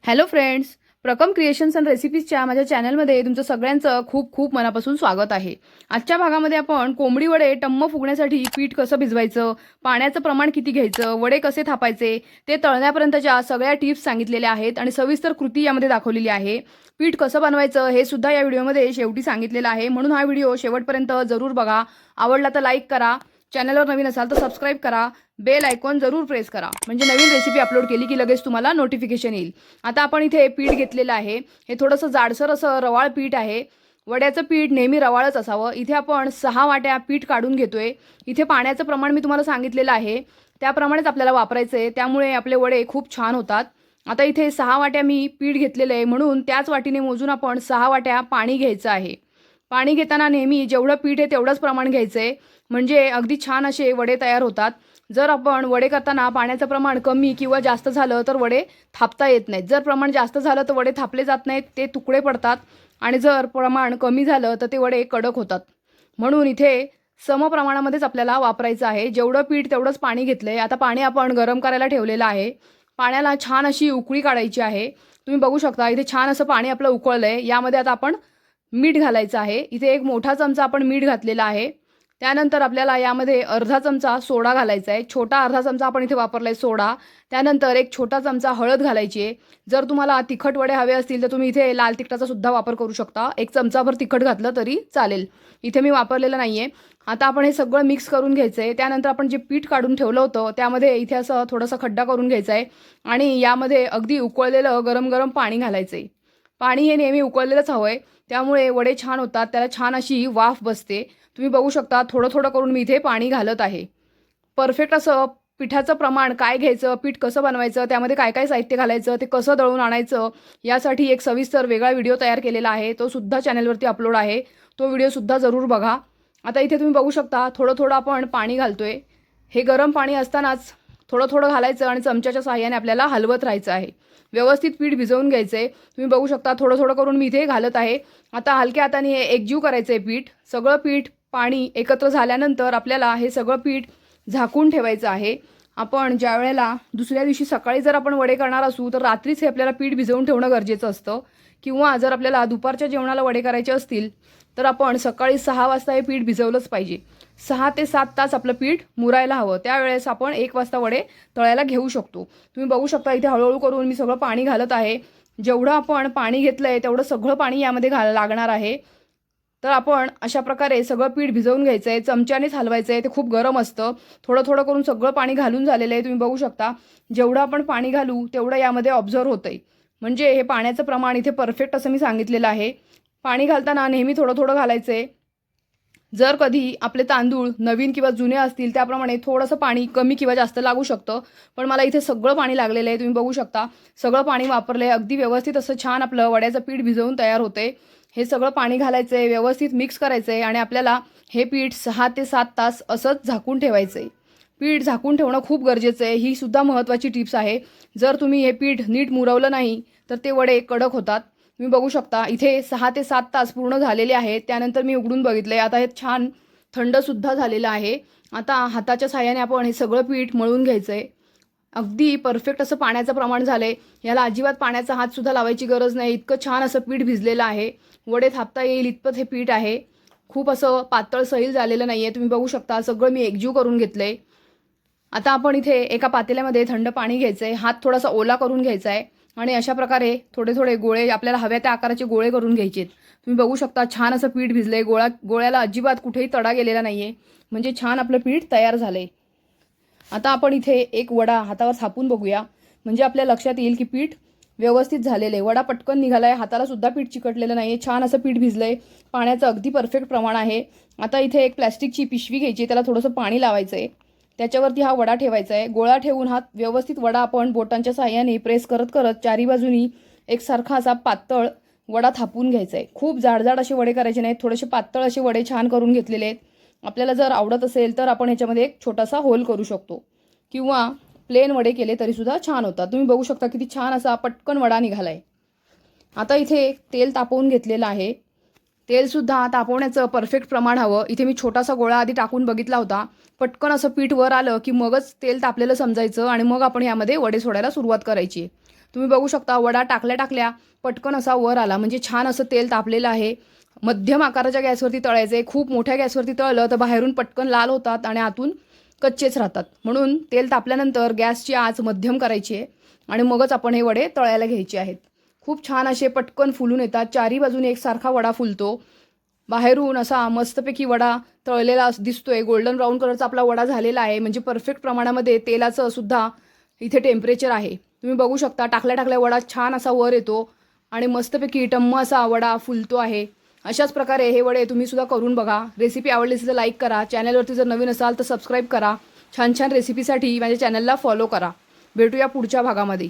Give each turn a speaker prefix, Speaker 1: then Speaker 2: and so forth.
Speaker 1: Hello friends, प्रकम creations and रेसिपीजच्या माझ्या चॅनलमध्ये तुमचं सगळ्यांचं खूप खूप मनापासून स्वागत आहे। आजच्या भागामध्ये आपण कोंबडी वडे टम्म फुगण्यासाठी पीठ कसं भिजवायचं, पाण्याचं प्रमाण किती घ्यायचं, वडे कसे थापायचे, ते तळण्यापर्यंतच्या सगळ्या टिप्स सांगितलेल्या आहेत आणि सविस्तर कृती यामध्ये दाखवलेली आहे। पीठ कसं बनवायचं हे सुद्धा या व्हिडिओमध्ये शेवटी सांगितलेलं आहे, म्हणून हा व्हिडिओ शेवटपर्यंत जरूर बघा। आवडला तर लाईक करा, चॅनलवर नवीन असाल तर सबस्क्राईब करा, बेल आयकॉन जरूर प्रेस करा, म्हणजे नवीन रेसिपी अपलोड केली की लगेच तुम्हाला नोटिफिकेशन येईल। आता आपण इथे पीठ घेतलेलं आहे, हे थोडंसं जाडसर असं रवाळ पीठ आहे। वड्याचं पीठ नेहमी रवाळच असावं। इथे आपण 6 वाट्या पीठ काढून घेतोय। इथे पाण्याचं प्रमाण मी तुम्हाला सांगितलेलं आहे, त्याप्रमाणेच आपल्याला वापरायचं आहे, त्यामुळे आपले वडे खूप छान होतात। आता इथे 6 वाट्या मी पीठ घेतलेलं आहे, म्हणून त्याच वाटीने मोजून आपण 6 वाट्या पाणी घ्यायचं आहे। पाणी घेताना नेहमी जेवढं पीठ आहे तेवढंच प्रमाण घ्यायचं आहे, म्हणजे अगदी छान असे वडे तयार होतात। जर आपण वडे करताना पाण्याचं प्रमाण कमी किंवा जास्त झालं तर वडे थापता येत नाहीत। जर प्रमाण जास्त झालं तर वडे थापले जात नाहीत, ते तुकडे पडतात, आणि जर प्रमाण कमी झालं तर ते वडे कडक होतात। म्हणून इथे सम प्रमाणामध्येच आपल्याला वापरायचं आहे। जेवढं पीठ तेवढंच पाणी घेतलंय। आता पाणी आपण गरम करायला ठेवलेलं आहे। पाण्याला छान अशी उकळी काढायची आहे। तुम्ही बघू शकता इथे छान असं पाणी आपलं उकळलंय। यामध्ये आता आपण मीठ घालायचं आहे। इथे एक मोठा चमचा आपण मीठ घातलेला आहे। त्यानंतर आपल्याला यामध्ये अर्धा चमचा सोडा घालायचा आहे। छोटा अर्धा चमचा आपण इथे वापरलाय सोडा। त्यानंतर एक छोटा चमचा हळद घालायची आहे। जर तुम्हाला तिखट वडे हवे असतील तर तुम्ही इथे लाल तिखटाचा सुद्धा वापर करू शकता। एक चमचाभर तिखट घातलं तरी चालेल, इथे मी वापरलेलं नाहीये। आता आपण हे सगळं मिक्स करून घ्यायचंय। त्यानंतर आपण जे पीठ काढून ठेवलं होतं त्यामध्ये इथे असं थोडासा खड्डा करून घ्यायचा आहे, आणि यामध्ये अगदी उकळलेलं गरम गरम पाणी घालायचंय। पाणी हे नेहमी उकळलेलंच हवंय, त्यामुळे वडे छान होतात, त्याला छान अशी वाफ बसते। तुम्ही बघू शकता थोडं थोडं करून मी इथे पाणी घालत आहे। परफेक्ट असं पिठाचं प्रमाण काय घ्यायचं, पीठ कसं बनवायचं, त्यामध्ये काय काय साहित्य घालायचं, ते कसं दळून आणायचं, यासाठी एक सविस्तर वेगळा व्हिडिओ तयार केलेला आहे, तो सुद्धा चॅनलवरती अपलोड आहे, तो व्हिडिओ सुद्धा जरूर बघा। आता इथे तुम्ही बघू शकता थोडं थोडं आपण पाणी घालतोय। हे गरम पाणी असतानाच थोडं थोडं घालायचं आणि चमच्याच्या साहाय्याने आपल्याला हलवत राहायचं आहे। व्यवस्थित पीठ भिजवून घ्यायचंय। तुम्ही बघू शकता थोडं थोडं करून मी इथे घालत आहे। आता हलक्या हाताने हे एकजीव करायचंय पीठ। सगळं पीठ पाणी एकत्र झाल्यानंतर आपल्याला हे सगळं पीठ झाकून ठेवायचं आहे। आपण ज्या वेळेला दुसऱ्या दिवशी सकाळी जर आपण वडे करणार असू तर रात्रीच हे आपल्याला पीठ भिजवून ठेवणं गरजेचं असतं, किंवा जर आपल्याला दुपारच्या जेवणाला वडे करायचे असतील तर आपण सकाळी 6 वाजता हे पीठ भिजवलंच पाहिजे। 6 ते 7 तास आपलं पीठ मुरायला हवं, त्यावेळेस आपण 1 वाजता वडे तळायला घेऊ शकतो। तुम्ही बघू शकता इथे हळूहळू करून मी सगळं पाणी घालत आहे। जेवढं आपण पाणी घेतलंय तेवढं सगळं पाणी यामध्ये लागणार आहे। तर आपण अशा प्रकारे सगळं पीठ भिजवून घ्यायचं आहे, चमच्यानेच हलवायचं आहे, ते खूप गरम असतं। थोडं थोडं करून सगळं पाणी घालून झालेलं आहे। तुम्ही बघू शकता जेवढं आपण पाणी घालू तेवढं यामध्ये ऑब्झर्व होतंय, म्हणजे हे पाण्याचं प्रमाण इथे परफेक्ट असं मी सांगितलेलं आहे। पाणी घालताना नेहमी थोडं थोडं घालायचं आहे। जर कधी आपले तांदूळ नवीन किंवा जुने असतील त्याप्रमाणे थोडंसं पाणी कमी किंवा जास्त लागू शकतं, पण मला इथे सगळं पाणी लागलेलं आहे। तुम्ही बघू शकता सगळं पाणी वापरलंय, अगदी व्यवस्थित असं छान आपलं वड्याचं पीठ भिजवून तयार होते। हे सगळं पाणी घालायचं आहे, व्यवस्थित मिक्स करायचं आहे, आणि आपल्याला हे पीठ 6 ते 7 तास असंच झाकून ठेवायचं आहे। पीठ झाकून ठेवणं खूप गरजेचं आहे, ही सुद्धा महत्त्वाची टिप्स आहे। जर तुम्ही हे पीठ नीट मुरवलं नाही तर ते वडे कडक होतात। तुम्ही बघू शकता इथे 6 ते 7 तास पूर्ण झालेले आहेत। त्यानंतर मी उघडून बघितलंय, आता हे छान थंड सुद्धा झालेलं आहे। आता हाताच्या साहाय्याने आपण हे सगळं पीठ मळून घ्यायचंय। अगदी परफेक्ट असं पाण्याचं प्रमाण झालंय, याला अजिबात पाण्याचा हात सुद्धा लावायची गरज नाही, इतकं छान असं पीठ भिजलेलं आहे। वडे थापता येईल इतपत हे पीठ आहे, खूप असं पातळ सैल झालेलं नाहीये। तुम्ही बघू शकता सगळं मी एकजीव करून घेतलंय। आता आपण इथे एका पातेल्यामध्ये थंड पाणी घ्यायचंय, हात थोडासा ओला करून घ्यायचा आहे, आणि अशा प्रकारे थोडे थोडे गोळे आपल्याला हव्या त्या आकाराचे गोळे करून घ्यायचे। तुम्ही बघू शकता छान असं पीठ भिजलंय, गोळ्याला अजिबात कुठेही तडा गेलेला नाहीये, म्हणजे छान आपलं पीठ तयार झालंय। आता आपण इथे एक वडा हातावर थापून बघूया, म्हणजे आपल्या लक्षात येईल की पीठ व्यवस्थित झालेलं आहे। वडा पटकन निघालाय, हाताला सुद्धा पीठ चिकटलेलं नाहीये, छान असं पीठ भिजलंय, पाण्याचं अगदी परफेक्ट प्रमाण आहे। आता इथे एक प्लॅस्टिकची पिशवी घ्यायची, त्याला थोडंसं पाणी लावायचं आहे, त्याच्यावरती हा वडा ठेवायचा आहे। गोळा ठेवून हा व्यवस्थित वडा आपण बोटांच्या साहाय्याने प्रेस करत करत चारी बाजूनी एकसारखा असा पातळ वडा थापून घ्यायचा आहे। खूप जाडजाड असे वडे करायचे नाहीत, थोडेसे पातळ असे वडे छान करून घेतलेले आहेत। आपल्याला जर आवडत असेल तर आपण ह्याच्यामध्ये एक छोटासा होल करू शकतो, किंवा प्लेन वडे केले तरी सुद्धा छान होतात। तुम्ही बघू शकता किती छान असा पटकन वडा निघालाय। आता इथे तेल तापवून घेतलेलं आहे, तेल सुद्धा तापवण्याचं परफेक्ट प्रमाण हवं। इथे मी छोटासा गोळा आधी टाकून बघितला होता, पटकन असं पीठ वर आलं की मगच तेल तापलेलं समजायचं, आणि मग आपण यामध्ये वडे सोडायला सुरुवात करायची। तुम्ही बघू शकता वडा टाकल्या पटकन असा वर आला, म्हणजे छान असं तेल तापलेलं आहे. मध्यम आकाराच्या गॅसवरती तळायचं आहे. खूप मोठ्या गॅसवरती तळलं तर बाहेरून पटकन लाल होतात आणि आतून कच्चेच राहतात. म्हणून तेल तापल्यानंतर गॅसची आच मध्यम करायची आहे आणि मगच आपण हे वडे तळायला घ्यायचे आहेत. खूप छान असे पटकन फुलून येतात. चारी बाजूने एकसारखा वडा फुलतो. बाहेरून असा मस्तपैकी वडा तळलेला दिसतोय. गोल्डन ब्राऊन कलरचा आपला वडा झालेला आहे. म्हणजे परफेक्ट प्रमाणामध्ये तेलाचं सुद्धा इथे टेम्परेचर आहे. तुम्ही बघू शकता टाकल्या वडा छान असा वर येतो आणि मस्तपैकी टम्म असा वडा फुलतो आहे. अशाच प्रकारे हे वडे तुम्ही सुद्धा करून बघा. रेसिपी आवडली असेल तर लाईक करा. चॅनलवरती जर नवीन असाल तर सबस्क्राईब करा. छान छान रेसिपीसाठी माझ्या चॅनलला फॉलो करा. भेटूया पुढच्या भागामध्ये.